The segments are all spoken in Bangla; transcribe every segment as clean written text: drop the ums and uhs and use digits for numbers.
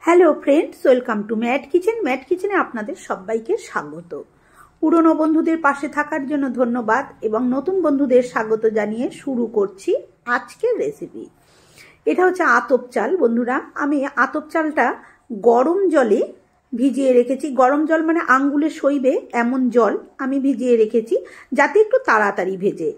Hello friends, welcome to Matt kitchen. Matt কিচেনে আপনাদের সবাইকে স্বাগত। পুরনো বন্ধুদের পাশে থাকার জন্য ধন্যবাদ এবং নতুন বন্ধুদের স্বাগত জানিয়ে শুরু করছি আজকের রেসিপি। এটা হচ্ছে আতপ চাল। বন্ধুরা, আমি আতপ চালটা গরম জলে ভিজিয়ে রেখেছি। গরম জল মানে আঙ্গুলে সইবে এমন জল আমি ভিজিয়ে রেখেছি, যাতে একটু তাড়াতাড়ি ভেজে।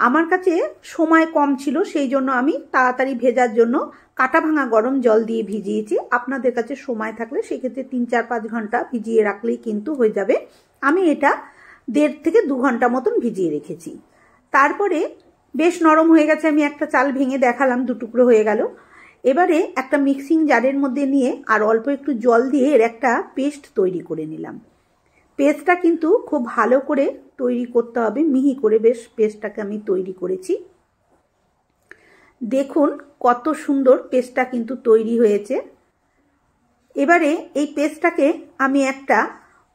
আমার কাছে সময় কম ছিল, সেই জন্য আমি তাড়াতাড়ি ভেজার জন্য কাটা ভাঙা গরম জল দিয়ে ভিজিয়েছি। আপনাদের কাছে সময় থাকলে সেক্ষেত্রে 3-4-5 ঘন্টা ভিজিয়ে রাখলেই কিন্তু হয়ে যাবে। আমি এটা 1.5 থেকে 2 ঘন্টা মতন ভিজিয়ে রেখেছি। তারপরে বেশ নরম হয়ে গেছে। আমি একটা চাল ভেঙে দেখালাম, 2 টুকরো হয়ে গেল। এবারে একটা মিক্সিং জারের মধ্যে নিয়ে আর অল্প একটু জল দিয়ে এর একটা পেস্ট তৈরি করে নিলাম। পেস্টটা কিন্তু খুব ভালো করে তৈরি করতে হবে, মিহি করে বেশ পেস্টটাকে আমি তৈরি করেছি। দেখুন কত সুন্দর পেস্টটা কিন্তু তৈরি হয়েছে। এবারে এই পেস্টটাকে আমি একটা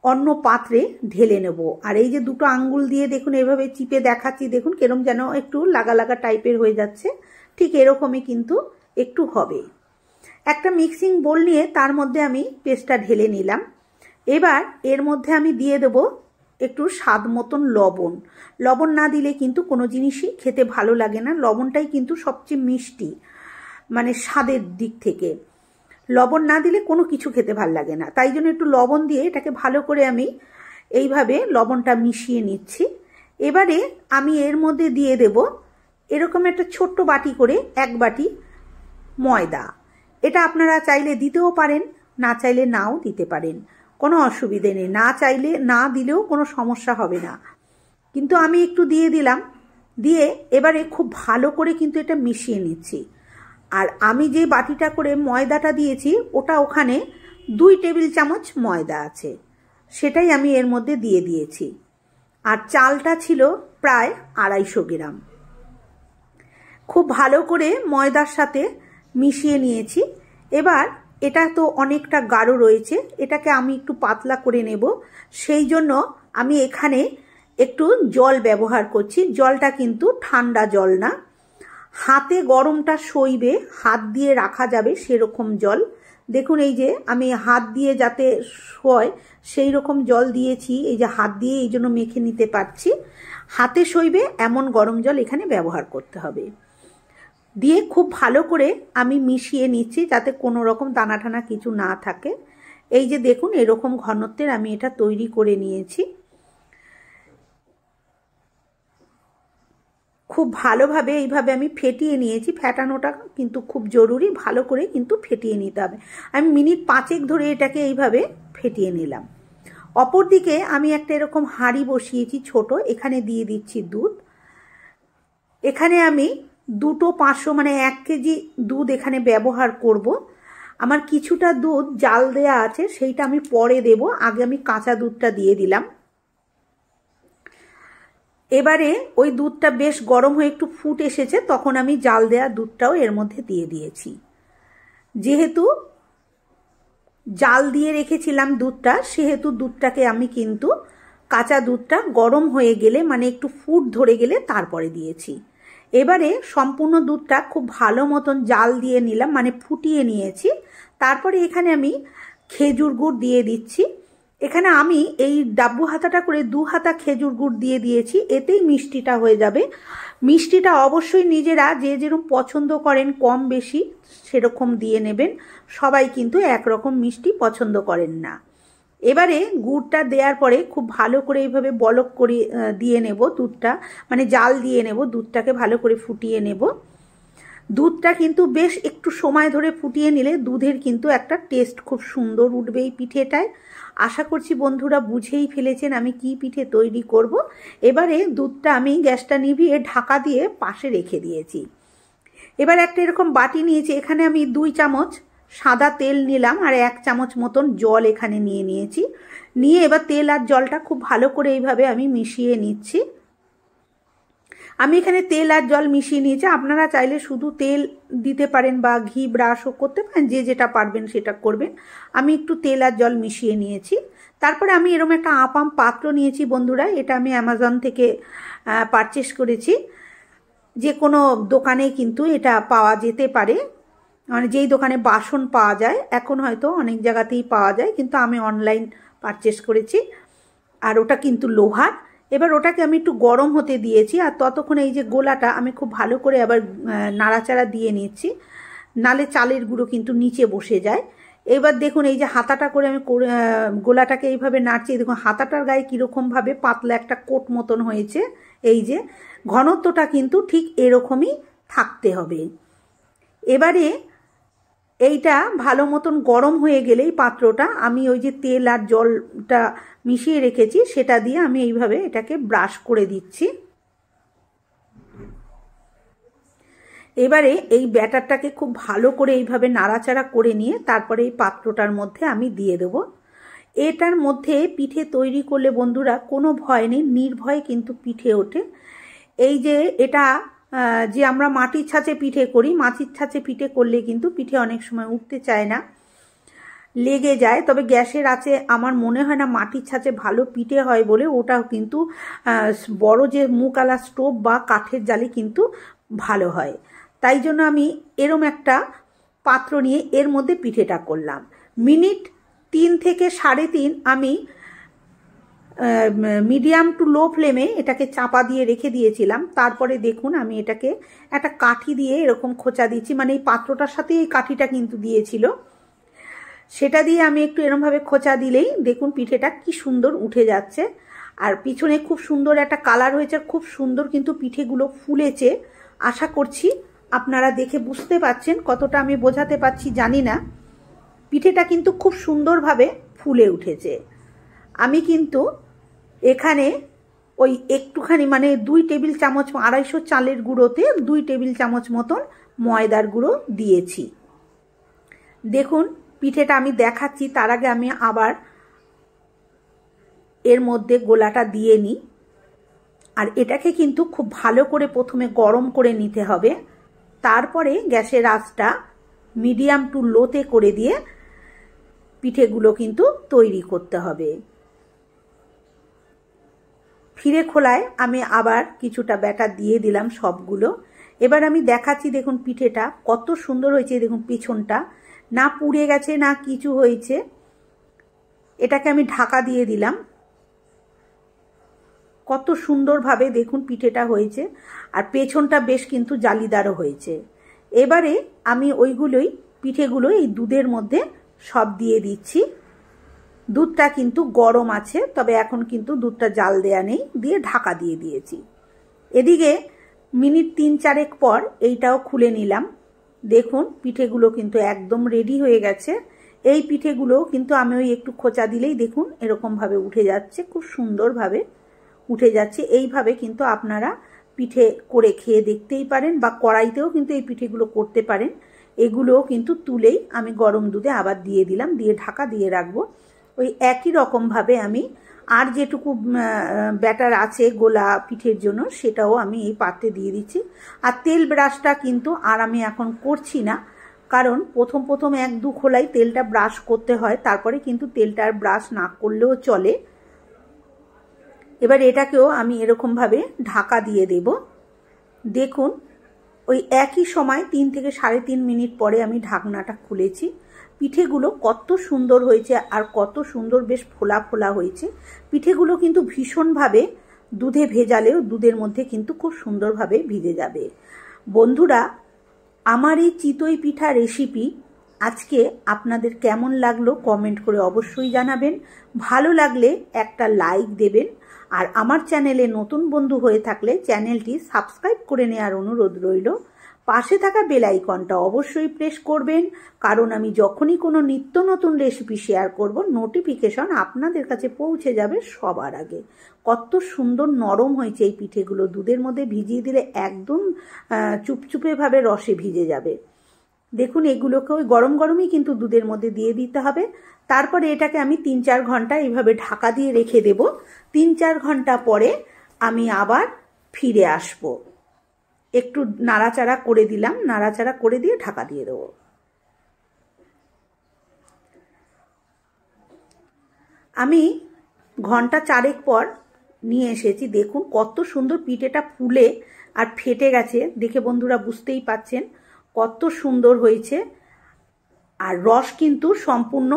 অন্য পাত্রে ঢেলে নেব। আর এই যে দুটো আঙ্গুল দিয়ে দেখুন এভাবে চিপে দেখাচ্ছি, দেখুন কেরম যেন একটু লাগা লাগা টাইপের হয়ে যাচ্ছে, ঠিক এরকমই কিন্তু একটু হবে। একটা মিক্সিং বোল নিয়ে তার মধ্যে আমি পেস্টটা ঢেলে নিলাম। এবার এর মধ্যে আমি দিয়ে দেব একটু স্বাদ মতন লবণ। লবণ না দিলে কিন্তু কোনো জিনিসই খেতে ভালো লাগে না। লবণটাই কিন্তু সবচেয়ে মিষ্টি, মানে স্বাদের দিক থেকে। লবণ না দিলে কোনো কিছু খেতে ভালো লাগে না, তাই জন্য একটু লবণ দিয়ে এটাকে ভালো করে আমি এইভাবে লবণটা মিশিয়ে নিচ্ছি। এবারে আমি এর মধ্যে দিয়ে দেব এরকম একটা ছোট্ট বাটি করে 1 বাটি ময়দা। এটা আপনারা চাইলে দিতেও পারেন, না চাইলে নাও দিতে পারেন, কোনো অসুবিধে নেই। না চাইলে না দিলেও কোনো সমস্যা হবে না, কিন্তু আমি একটু দিয়ে দিলাম। দিয়ে এবারে খুব ভালো করে কিন্তু এটা মিশিয়ে নিচ্ছি। আর আমি যে বাটিটা করে ময়দাটা দিয়েছি ওটা ওখানে 2 টেবিল চামচ ময়দা আছে, সেটাই আমি এর মধ্যে দিয়ে দিয়েছি। আর চালটা ছিল প্রায় 250 গ্রাম। খুব ভালো করে ময়দার সাথে মিশিয়ে নিয়েছি। এবার এটা তো অনেকটা গাঢ় রয়েছে, এটাকে আমি একটু পাতলা করে নেব। সেই জন্য আমি এখানে একটু জল ব্যবহার করছি। জলটা কিন্তু ঠান্ডা জল না, হাতে গরমটা সইবে, হাত দিয়ে রাখা যাবে সেরকম জল। দেখুন এই যে আমি হাত দিয়ে যাতে সয় সেই রকম জল দিয়েছি। এই যে হাত দিয়ে এই জন্য মেখে নিতে পারছি। হাতে সইবে এমন গরম জল এখানে ব্যবহার করতে হবে। দিয়ে খুব ভালো করে আমি মিশিয়ে নিচ্ছি, যাতে কোনো রকম দানা টানা কিছু না থাকে। এই যে দেখুন এরকম ঘনত্বের আমি এটা তৈরি করে নিয়েছি। খুব ভালোভাবে এইভাবে আমি ফেটিয়ে নিয়েছি। ফেটানোটা কিন্তু খুব জরুরি, ভালো করে কিন্তু ফেটিয়ে নিতে হবে। আমি মিনিট 5 ধরে এটাকে এইভাবে ফেটিয়ে নিলাম। অপরদিকে আমি একটা এরকম হাঁড়ি বসিয়েছি ছোট, এখানে দিয়ে দিচ্ছি দুধ। এখানে আমি 2-500 মানে 1 কেজি দুধ এখানে ব্যবহার করব। আমার কিছুটা দুধ জাল দেয়া আছে, সেইটা আমি পরে দেব, আগে আমি কাঁচা দুধটা দিয়ে দিলাম। এবারে ওই দুধটা বেশ গরম হয়ে একটু ফুট এসেছে, তখন আমি জাল দেয়া দুধটাও এর মধ্যে দিয়ে দিয়েছি। যেহেতু জাল দিয়ে রেখেছিলাম দুধটা, সেহেতু দুধটাকে আমি কিন্তু কাঁচা দুধটা গরম হয়ে গেলে মানে একটু ফুট ধরে গেলে তারপরে দিয়েছি। এবারে সম্পূর্ণ দুধটা খুব ভালো মতন জাল দিয়ে নিলাম, মানে ফুটিয়ে নিয়েছি। তারপরে এখানে আমি খেজুর গুড় দিয়ে দিচ্ছি। এখানে আমি এই ডাব্বু হাতাটা করে 2 হাতা খেজুর গুড় দিয়ে দিয়েছি, এতেই মিষ্টিটা হয়ে যাবে। মিষ্টিটা অবশ্যই নিজেরা যে যেরকম পছন্দ করেন কম বেশি সেরকম দিয়ে নেবেন। সবাই কিন্তু একরকম মিষ্টি পছন্দ করেন না। এবারে গুড়টা দেওয়ার পরে খুব ভালো করে এইভাবে বলক করে দিয়ে নেব দুধটা, মানে জাল দিয়ে নেব, দুধটাকে ভালো করে ফুটিয়ে নেব। দুধটা কিন্তু বেশ একটু সময় ধরে ফুটিয়ে নিলে দুধের কিন্তু একটা টেস্ট খুব সুন্দর উঠবে এই পিঠেটায়। আশা করছি বন্ধুরা বুঝেই ফেলেছেন আমি কি পিঠে তৈরি করব। এবারে দুধটা আমি গ্যাসটা নিভিয়ে ঢাকা দিয়ে পাশে রেখে দিয়েছি। এবার একটা এরকম বাটি নিয়েছি, এখানে আমি 2 চামচ সাদা তেল নিলাম আর 1 চামচ মতন জল এখানে নিয়ে নিয়েছি। নিয়ে এবার তেল আর জলটা খুব ভালো করে এইভাবে আমি মিশিয়ে নিচ্ছি। আমি এখানে তেল আর জল মিশিয়ে নিয়েছি, আপনারা চাইলে শুধু তেল দিতে পারেন বা ঘি ব্রাশও করতে পারেন, যে যেটা পারবেন সেটা করবেন। আমি একটু তেল আর জল মিশিয়ে নিয়েছি। তারপরে আমি এরকম একটা আপাম পাত্র নিয়েছি বন্ধুরা, এটা আমি অ্যামাজন থেকে পারচেস করেছি। যে কোনো দোকানে কিন্তু এটা পাওয়া যেতে পারে। মানে যেই দোকানে বাসন পাওয়া যায়, এখন হয়তো অনেক জায়গাতেই পাওয়া যায়, কিন্তু আমি অনলাইন পারচেস করেছি। আর ওটা কিন্তু লোহার। এবার ওটাকে আমি একটু গরম হতে দিয়েছি, আর ততক্ষণে এই যে গোলাটা আমি খুব ভালো করে আবার নাড়াচাড়া দিয়ে নিচ্ছি, নালে চালের গুঁড়ো কিন্তু নিচে বসে যায়। এবার দেখুন এই যে হাতাটা করে আমি গোলাটাকে এইভাবে নাড়ছি, দেখুন হাতাটার গায়ে কীরকমভাবে পাতলা একটা কোট মতন হয়েছে। এই যে ঘনত্বটা কিন্তু ঠিক এরকমই থাকতে হবে। এবারে এইটা ভালো মতন গরম হয়ে গেলেই পাত্রটা আমি ওই যে তেল আর জলটা মিশিয়ে রেখেছি সেটা দিয়ে আমি এইভাবে এটাকে ব্রাশ করে দিচ্ছি। এবারে এই ব্যাটারটাকে খুব ভালো করে এইভাবে নাড়াচাড়া করে নিয়ে তারপরে এই পাত্রটার মধ্যে আমি দিয়ে দেব। এটার মধ্যে পিঠে তৈরি করলে বন্ধুরা কোনো ভয় নেই, নির্ভয়ে কিন্তু পিঠে ওঠে। এই যে এটা যে আমরা মাটির ছাঁচে পিঠে করি, মাটির ছাঁচে পিঠে করলে কিন্তু পিঠে অনেক সময় উঠতে চায় না, লেগে যায়। তবে গ্যাসের আঁচে আমার মনে হয় না মাটির ছাঁচে ভালো পিঠে হয় বলে, ওটাও কিন্তু বড় যে মুখওয়ালা স্টোভ বা কাঠের জালে কিন্তু ভালো হয়। তাই জন্য আমি এরম একটা পাত্র নিয়ে এর মধ্যে পিঠেটা করলাম। মিনিট 3 থেকে 3.5 আমি মিডিয়াম টু লো ফ্লেমে এটাকে চাপা দিয়ে রেখে দিয়েছিলাম। তারপরে দেখুন আমি এটাকে একটা কাঠি দিয়ে এরকম খোঁচা দিচ্ছি, মানে এই পাত্রটার সাথে এই কাঠিটা কিন্তু দিয়েছিল, সেটা দিয়ে আমি একটু এরমভাবে খোঁচা দিলেই দেখুন পিঠেটা কি সুন্দর উঠে যাচ্ছে। আর পিছনে খুব সুন্দর একটা কালার হয়েছে, খুব সুন্দর কিন্তু পিঠেগুলো ফুলেছে। আশা করছি আপনারা দেখে বুঝতে পারছেন, কতটা আমি বোঝাতে পারছি জানি না। পিঠেটা কিন্তু খুব সুন্দরভাবে ফুলে উঠেছে। আমি কিন্তু এখানে ওই একটুখানি মানে 2 টেবিল চামচ 250 চালের গুঁড়োতে 2 টেবিল চামচ মতন ময়দার গুঁড়ো দিয়েছি। দেখুন পিঠেটা আমি দেখাচ্ছি, তার আগে আমি আবার এর মধ্যে গোলাটা দিয়ে নিই। আর এটাকে কিন্তু খুব ভালো করে প্রথমে গরম করে নিতে হবে, তারপরে গ্যাসের আঁচটা মিডিয়াম টু লোতে করে দিয়ে পিঠেগুলো কিন্তু তৈরি করতে হবে। ফিরে খোলায় আমি আবার কিছুটা ব্যাটার দিয়ে দিলাম সবগুলো। এবার আমি দেখাচ্ছি, দেখুন পিঠেটা কত সুন্দর হয়েছে, দেখুন পিছনটা না পুড়ে গেছে না কিছু হয়েছে। এটাকে আমি ঢাকা দিয়ে দিলাম, কত সুন্দরভাবে দেখুন পিঠেটা হয়েছে, আর পেছনটা বেশ কিন্তু জালিদারও হয়েছে। এবারে আমি ওইগুলোই পিঠেগুলো এই দুধের মধ্যে সব দিয়ে দিচ্ছি। দুধটা কিন্তু গরম আছে, তবে এখন কিন্তু দুধটা জাল দেয়া নেই, দিয়ে ঢাকা দিয়ে দিয়েছি। এদিকে মিনিট 3-4 পর এইটাও খুলে নিলাম। দেখুন পিঠেগুলো কিন্তু একদম রেডি হয়ে গেছে। এই পিঠেগুলো কিন্তু আমি ওই একটু খোঁচা দিলেই দেখুন এরকমভাবে উঠে যাচ্ছে, খুব সুন্দরভাবে উঠে যাচ্ছে। এইভাবে কিন্তু আপনারা পিঠে করে খেয়ে দেখতেই পারেন, বা কড়াইতেও কিন্তু এই পিঠেগুলো করতে পারেন। এগুলোও কিন্তু তুলেই আমি গরম দুধে আবার দিয়ে দিলাম, দিয়ে ঢাকা দিয়ে রাখবো। ওই একই রকমভাবে আমি আর যেটুকু ব্যাটার আছে গোলা পিঠের জন্য সেটাও আমি এই পাত্রে দিয়ে দিচ্ছি। আর তেল ব্রাশটা কিন্তু আর আমি এখন করছি না, কারণ প্রথম 1-2 খোলাই তেলটা ব্রাশ করতে হয়, তারপরে কিন্তু তেলটা আর ব্রাশ না করলেও চলে। এবার এটাকেও আমি এরকমভাবে ঢাকা দিয়ে দেব। দেখুন ওই একই সময় 3 থেকে 3.5 মিনিট পরে আমি ঢাকনাটা খুলেছি। পিঠেগুলো কত সুন্দর হয়েছে, আর কত সুন্দর বেশ ফোলা ফোলা হয়েছে। পিঠেগুলো কিন্তু ভীষণভাবে দুধে ভেজালেও দুধের মধ্যে কিন্তু খুব সুন্দরভাবে ভিজে যাবে। বন্ধুরা, আমার এই চিতই পিঠা রেসিপি আজকে আপনাদের কেমন লাগলো কমেন্ট করে অবশ্যই জানাবেন। ভালো লাগলে একটা লাইক দেবেন, আর আমার চ্যানেলে নতুন বন্ধু হয়ে থাকলে চ্যানেলটি সাবস্ক্রাইব করে নেওয়ার অনুরোধ রইল। পাশে থাকা বেল আইকনটা অবশ্যই প্রেস করবেন, কারণ আমি যখনই কোনো নিত্য নতুন রেসিপি শেয়ার করব নোটিফিকেশন আপনাদের কাছে পৌঁছে যাবে সবার আগে। কত সুন্দর নরম হয়েছে এই পিঠেগুলো, দুধের মধ্যে ভিজিয়ে দিলে একদম চুপচুপেভাবে রসে ভিজে যাবে। দেখুন এগুলোকে ওই গরম গরমই কিন্তু দুধের মধ্যে দিয়ে দিতে হবে। তারপরে এটাকে আমি 3-4 ঘন্টা এইভাবে ঢাকা দিয়ে রেখে দেব। 3-4 ঘন্টা পরে আমি আবার ফিরে আসব। একটু নাড়াচাড়া করে দিলাম, নাড়াচাড়া করে দিয়ে ঢাকা দিয়ে দেবো। আমি ঘন্টা 4 পর নিয়ে এসেছি। দেখুন কত সুন্দর পিঠেটা ফুলে আর ফেটে গেছে, দেখে বন্ধুরা বুঝতেই পাচ্ছেন কত সুন্দর হয়েছে। আর রস কিন্তু সম্পূর্ণ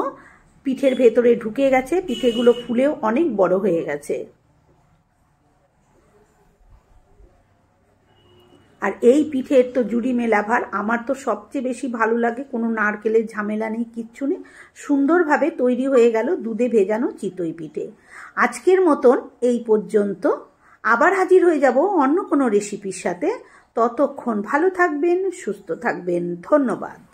পিঠের ভেতরে ঢুকে গেছে, পিঠেগুলো ফুলেও অনেক বড় হয়ে গেছে। আর এই পিঠের তো জুড়ি মেলা ভার। আমার তো সবচেয়ে বেশি ভালো লাগে, কোনো নারকেলের ঝামেলা নেই, কিচ্ছু নেই, সুন্দরভাবে তৈরি হয়ে গেল দুধে ভেজানো চিতই পিঠে। আজকের মতন এই পর্যন্ত, আবার হাজির হয়ে যাব অন্য কোনো রেসিপির সাথে। ততক্ষণ ভালো থাকবেন, সুস্থ থাকবেন, ধন্যবাদ।